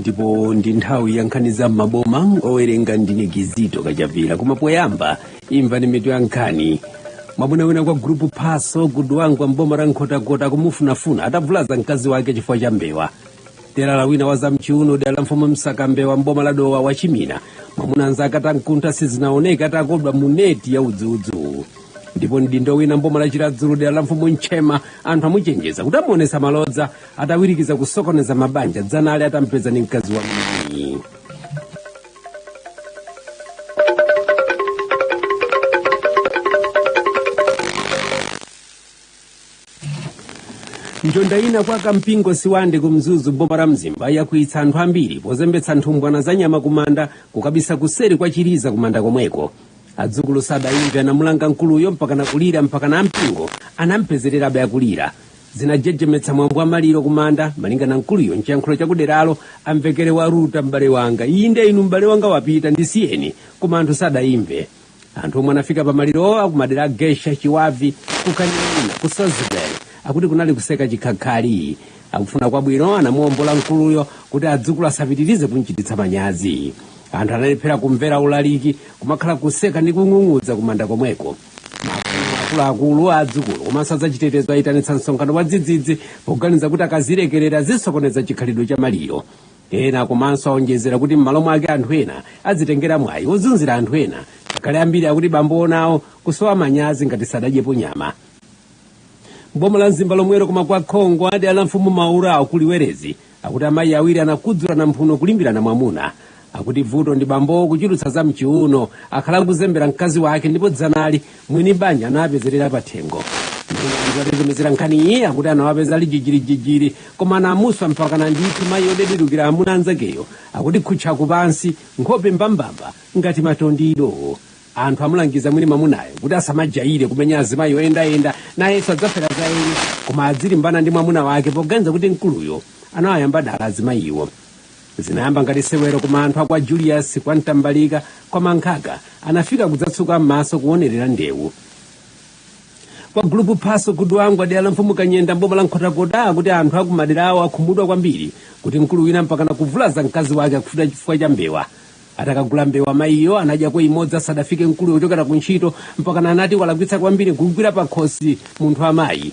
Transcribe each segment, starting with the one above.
ndipo ndi nthawi ya nkhani za maboma owerenga ndine Kizito Kachapira. Koma poyamba imva ni mitu ya nkhani. Mwamuna wina kwa grupu Phaso gudu wangu mboma la Nkhotakota kumufunafuna atavulaza mkazi wake chifukwa cha mbewa. Tera la wina wa zamchiuno dala la mfumu Msaka mbewa mboma la Dowa wa Chimina. Mwamuna anzake atankunta sizinaoneka atakodwa muneti ya udzuudzu. Ndipo ndindo wina mboma la Chiradzulu dala la mfumu Nchema anthu amuchenjeza kuti amuonesa malodza atawirikiza kusokoneza mabanja dzana ali atampeza ni mkazi wa mwini. Njonda ina kwa kampingo siwande kumzuzu boma la Mzimba yakuitsa anthu ambiri pozembetsa nthumbwana za nyama kumanda kukabisa kuseri kwa Chiriza kumanda komweko. Adzukulu sadayimve anamulanga nkuluyo mpaka nakulira mpaka na mpingo anampezerera bayakulira. Zinajejemetsa mwambo wa maliro kumanda malinga na nkuluyo nchiyankhulo chakuderalo amvekere wa Ruta m'bale wanga inde inu m'bale wanga wapita ndisiyeni koma anthu sadayimve. Anthu omwe anafika pa maliro akumadera Gesha Chiwavi kukanina ku Salisbury akuti kunali kuseka chikhakhali. Akufuna kwabwino anamuombola nkuluyo kuti adzukulu asapitirize kunchititsa manyazi. Anthu analephera kumvera ulaliki kumakhala kuseka ndi kung'ung'udza kumanda komweko. Akulu adzukulu komanso adzachitetezo ayitanitsa msonkhano wa dzidzidzi poganiza kuti akazirekerera zisokoneza chikhalidwe cha maliro. Ena komanso aonjezera kuti m'malo mwake anthu ena adzitengera mwayi wozunzira anthu ena akhale ambiri akuti bambo onawo kusowa manyazi ngati sadadyepo nyama. Mboma la Mzimba lomwero koma kwa Khongo adi ala mfumu Maura kuliwerezi akuti amayi awiri anakudzula na mphuno kulimbirana mwamuna. Akuti vuto ndi bambo kuchulutsa za mchiuno akhala kuzembera mkazi wake ndipo dzanali mwini banja anapezerera pathengo. Ndizatezemezera nkhani iye akuti anawapeza ali jijiri koma anamuswa mpaka na ndithu mayi odededukira amuna anzakeyo akuti kutchaku pansi nkhope mbambamba ngati matondido. Anthu amulangiza mwini mamunayo kuti asamajaire kumenya azimayi oyendayenda nayenso adzafera za eni koma adzilimbana ndi mwamuna wake poganiza kuti nkuluyo anawayamba dala azimayiwo. Zinayamba ngati sewero koma anthu akwa Julius kwa Ntambalika kwa Mankhaka anafika kudzatsuka m'maso kuonerera ndewu. Kwa grupu Phaso gudu wangu adala mfumu Kanyenda mboma la Nkhotakota kuti anthu akumaderawo akhumudwa kwambiri kuti nkulu wina mpaka nakuvulaza mkazi wake akufuta chifukwa cha mbewa. Atakagula mbewa mayiyo anadyako imodzi asadafike nkulu yochokera kuntchito mpaka anati walakwitsa kwambiri kugwira pa khosi munthu amayi.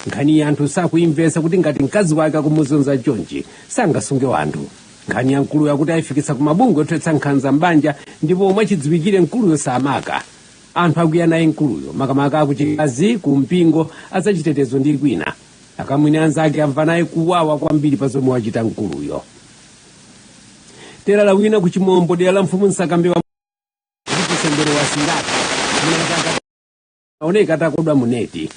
Nkhani anthu sakuimvesa kuti ngati mkazi wake akumuzunza chonchi sangasunge wanthu. Nkhani ya nkulu yakuti ayifikitsa kumabungwe othetsa nkhanza mbanja ndipo omwe chidziwikire nkuluyo samaka. Anthu akuya naye nkuluyo makamaka akuchikazi kumpingo azachitetezo ndi kwina. Akamwini anzake amva naye kuwawa kwambiri pa zomwe wachita nkuluyo. Tera la wina kuchimombo dera la mfumu Msaka mbewa kusembero wa Singati aoneka atakodwa muneti.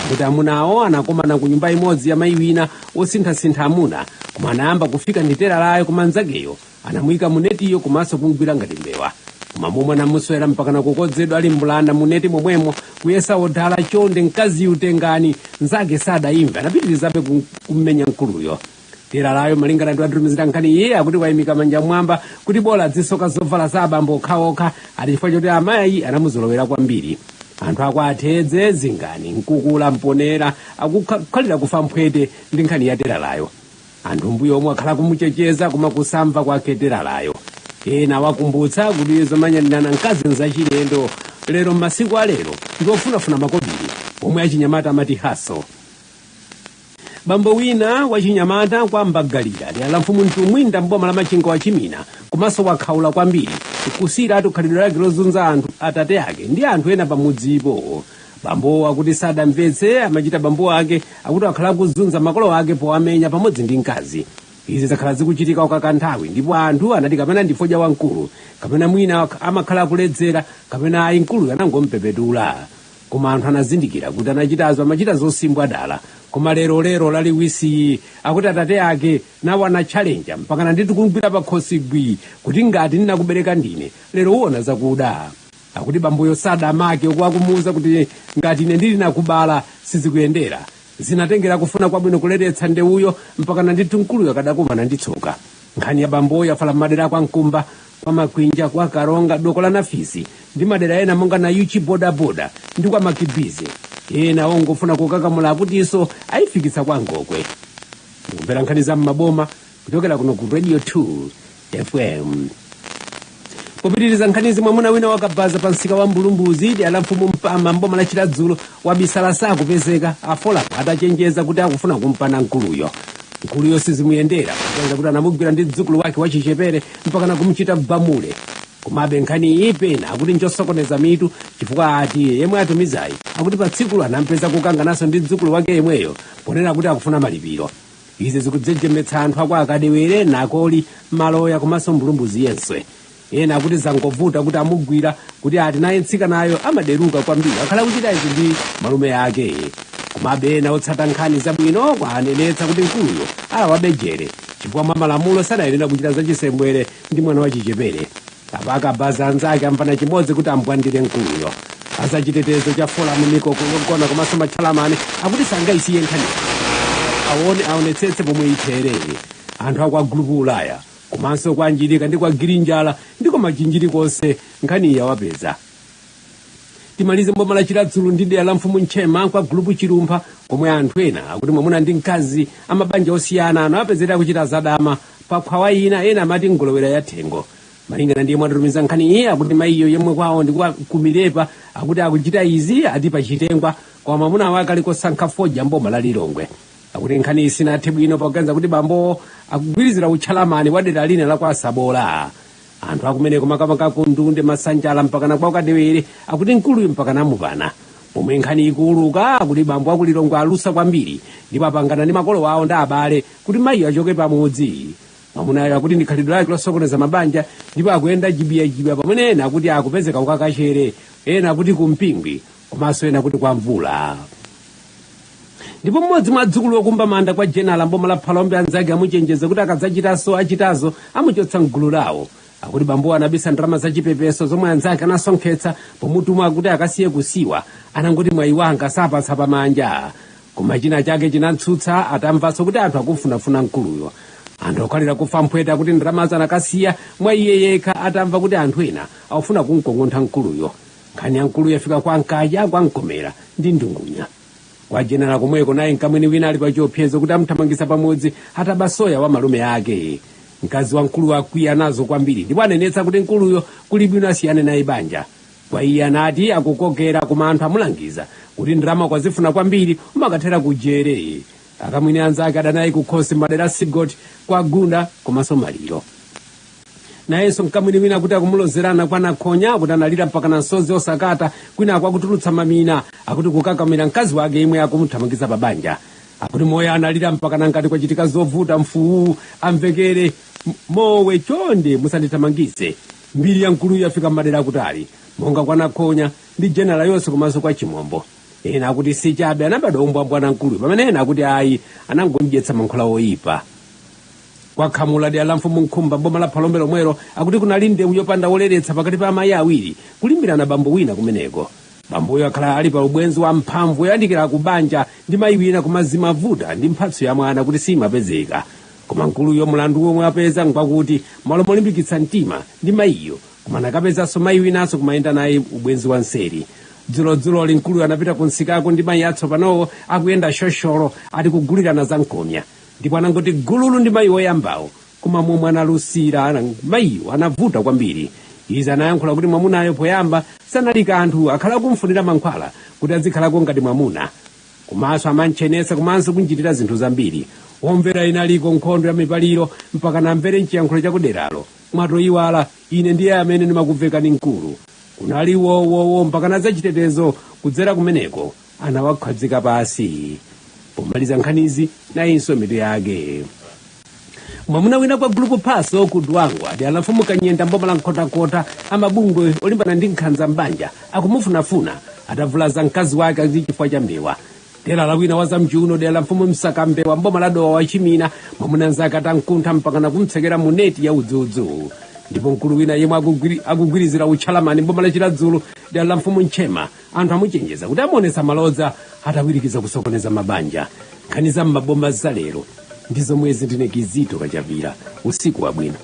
Kuti amunawo anakomana ku nyumba imodzi ya mayi wina osinthasintha amuna koma anayamba kufika ndi tera layo kumanzakeyo anamuyika munetiyo komanso kungwira ngati mbewa. Koma momwe anamuswera mpaka nakukodzedwa ali mbulanda muneti momwemo kuyesa odala chonde mkaziyu utengani nzake sadayimva anapitirizabe kummenya nkuluyo. Tera layo malingana ndi atumizira nkhani iye akuti wayimika manja mwamba kuti bola zisoka zovala za abambo okhaokha ati chifukwa choti amayi anamuzolowera kwambiri. Anthu akwatedze zingani nkukula mponera akukhalira kufa mphwete ndi nkhani ya tera layo. Anthu mbuyo omwe akhala kumuchecheza koma kusamva kwake tera layo. Ena wakumbutsa kuti izo manyanirana mkazi nzachilendo lero m'masiku alero ndiofunafuna makobiri omwe achinyamata amati haso. Bambo wina wachinyamata kwa Mbagalira dala mfumu Ntumwinda mboma la Machinga wa Chimina komanso wakhaula kwambiri kusira atukhalidwe lake lozunza anthu atate ake ndi anthu ena pamudzipo. Bambo akuti sadamvetse amachita bambo ake akuti akhala kuzunza makolo ake powamenya pamodzi ndi mkazi. Izi zakhala zikuchitika ukakanthawi ndipo anthu anati kapena ndi fodya wankulu kapena mwina amakhala kuledzera kapena ayi nkulu anangompepetula. Koma anthu anazindikira kuti anachitazo amachita zosimbwa dala. Koma lero laliwisi akuti atate ake nawo anatchalenja mpaka nanditi kungwira pa khosi gwi kuti ngati ndinakubereka ndine lero uwona zakuda. Akuti bamboyo sadamake okwamuwuza kuti ngati ine ndili nakubala sizikuyendera. Zinatengera kufuna kwabwino kuleretsa ndewuyo mpaka nanditi nkuluyo akadakumana ndi tsoka. Nkhani ya bamboyo afala madera kwa Nkumba kwa Makwinja kwa Karonga doko la Nafisi ndi madera ena monga na Yuchi boda ndi kwa Makibize. Ena ongofuna kukakamula kuti iso ayifikitsa kwa Ngokwe. Kumvera nkhani za m'maboma kuchokera kuno ku Radio 2 FM. Popitiriza nkhanizi mwamuna wina wakabaza pa msika wa Mbulumbuzi ndi alamfumu mpama mboma la Chiladzulo wabisala sakupezeka afola atachenjeza kuti akufuna kumpana nkuluyo. Nkuluyo sizimuyendera kutanza kuti anamugwira ndi mdzukulu wake wachichepere mpaka na kumuchita bamule. Komabe nkhani ipena akuti njosokoneza mitu chifukwa ati yemwe atumizayi akuti pa tsiku anampeza kukanganaso ndi mdzukulu wake yemweyo ponena kuti akufuna malipiro. Izi zikudzejemetsa anthu ako akadewere nakoli maloya komanso Mbulumbuzi yense. Ena akuti zangovuta kuti amugwira kuti ati naye ntsika nayo amaderuka kwambiri akhala kuchita izi ndi malume yake. Komabe ena otsata nkhani zabwino kwanenetsa kuti nkuluyo alawabejere chifukwa mwa malamulo sanayenera kuchita zachisembwere ndi mwana wachichepere. Apakabaza anzake ampana chimodzi kuti ambwandire nkuluyo. Azachitetezo cha Forum Mikoko kugona komanso Matchalamane akuti sangayisiye nkhani aonetsetse pomwe iterere. Anthu akwa gulupu Ulaya komanso kwa Njirika ndi kwa Girinjala ndiko machinjiri konse nkhani yawapeza. Timalize mboma la Chiladzulo ndi dera la mfumu Nchema kwa gulupu Chilumpha komwe anthu ena akuti mwamuna ndi mkazi amabanja osiyana anawapezera kuchita zadama pa khwawa ina ena amati ngolowera ya thengo. Malingana ndiye mwatumiza nkhani iyi akuti mayiyo yemwe kwawo ndi kumilepa akuti akuchita izi ati pachitengwa kwa mwamuna wake aliko sankha foja mboma la Lilongwe. Akuti nkhani isinathe bwino poganza kuti bambo akugwirizira utchalamani wa dera lina la kwa Sabola. Anthu akumeneko makamaka Kundunde Masanjala mpaka na kwa Kadewere akuti nkuluyu mpaka namupana. Pomwe nkhani ikuluka akuti bambo akulilongwe alusa kwambiri ndipo apangana ndi makolo awo ndi abale kuti mayiyo achoke pamodzi. Mwamunayo akuti ndikhalidwe lake losokoneza mabanja ndipo akuyenda jibiyajibya pamene ena akuti akupezeka ukakachere ena akuti kumpingwi komanso ena akuti kwa mvula. Ndipo mmodzi mwa adzukulu okumba manda kwa General mboma la Phalombe anzake amuchenjeza kuti akadzachitaso achitazo amuchotsa mgulu lawo. Akuti bambo anabisa ndalama zachipepeso zomwe anzake anasonkhetsa pomutuma kuti akasiye kusiwa anangoti mwayi wanga sapatsa pamanja. Koma china chake chinantsutsa atamvanso kuti anthu akufunafuna nkuluyo. Anthu okhalira kufa mphweta kuti ndalama zanakasiya mwa iye yekha atamva kuti anthu ena akufuna kumkongontha nkuluyo. Nkhani ya nkuluyo yafika kwa Nkaya kwa Mkomera ndi Ndungunya. Kwa General komweko naye nkamwini wina ali pa chiopsezo kuti amuthamangisa pamodzi atabasoya wa malume ake. Mkazi wa nkulu akwiya nazo kwambiri ndipo anenetsa kuti nkuluyo kuli bwino asiyane naye banja. Kwa iye anati akukokera koma anthu amulangiza kuti ndalama kwazifuna kwambiri umakathera kujere. Akamwini anzake adanayi kukhosi madera Sigot kwa Gunda komanso Maliro. Nayenso mkamwini wina kuti akumulozerana kwa Nakhonya akuti analira mpaka na nsozi osakata kwina akutulutsa mamina akuti kukakamira mkazi wake imwe akumuthamangiza pabanja. Akuti moyo analira mpaka nangati kwachitika zovuta mfuwu amvekere mowe chonde musandithamangise. Mbiri ya nkuluyo yafika madera kutali monga kwa Nakhonya ndi General yonse komanso kwa Chimombo. Ena akuti si chabe anabada umbwambwana nkuluyo pamene ena akuti ayi anangomjetsa mankhula oyipa. Kwa Khamula dera la mfumu Nkhumba boma la Phalombe lomwero akuti kunali ndewu yopanda woleretsa pakati pa amayi awiri kulimbirana bambo wina kumeneko. Bamboyo akhala ali pa ubwenzi wa mphamvu yoyandikira kubanja ndi mayi wina kumazima vuta ndi mphatso ya mwana kuti simapezeka. Koma nkuluyo mulandu womwe apeza nkwakuti malo molimbikitsa mtima ndi mayiyo koma nakapezanso mayi winanso kumayenda naye ubwenzi wa nseri. Dzulo nkuluyo anapita kunsikako ndi mayi atsopanowo akuyenda shosholo ati kugulirana za nkomya. Ndipo anangoti gululu ndi mayi woyambawo koma momwe analusira mayiyo anavuta kwambiri. Izi anayankhula kuti mwamunayo poyamba sanali kanthu akhala kumfunira mankhwala kuti azikhalako ngati mwamuna. Komanso amanchenesa komanso kunchitira zinthu zambiri. Omvera inaliko nkhondo ya mipaliro mpaka namvere nchiyankhulo chakuderalo. Mwatoyiwala ine ndiye amene ndimakuvekani nkulu. Kunali wowowo mpaka na zachitetezo kudzera kumeneko anawakhwadzika pasi. Pomaliza nkhanizi nayinso mitu yake. Mwamuna wina kwa gulupu Phaso ku Dwangwa ndi anafumuka Nyenda mboma la Nkhotakota amabungwe olimbana ndi nkhanza mbanja akumufunafuna atavulaza mkazi wake ndi chifukwa cha mbewa. Dera la wina wa zamchiuno dera la mfumu Msaka mbewa mboma la Dowa wachimina mwamuna nzake atankuntha mpaka na kumtsekera mu neti ya udzudzu. Ndipo mkulu wina yemwe akugwirizira utchalamani mboma la Chiladzulo dera la mfumu Nchema anthu amuchenjeza kuti amuonesa malodza atawirikiza kusokoneza mabanja. Nkhani za m'maboma za lero ndizo mwezi ndine Kizito Kachavira usiku wabwino.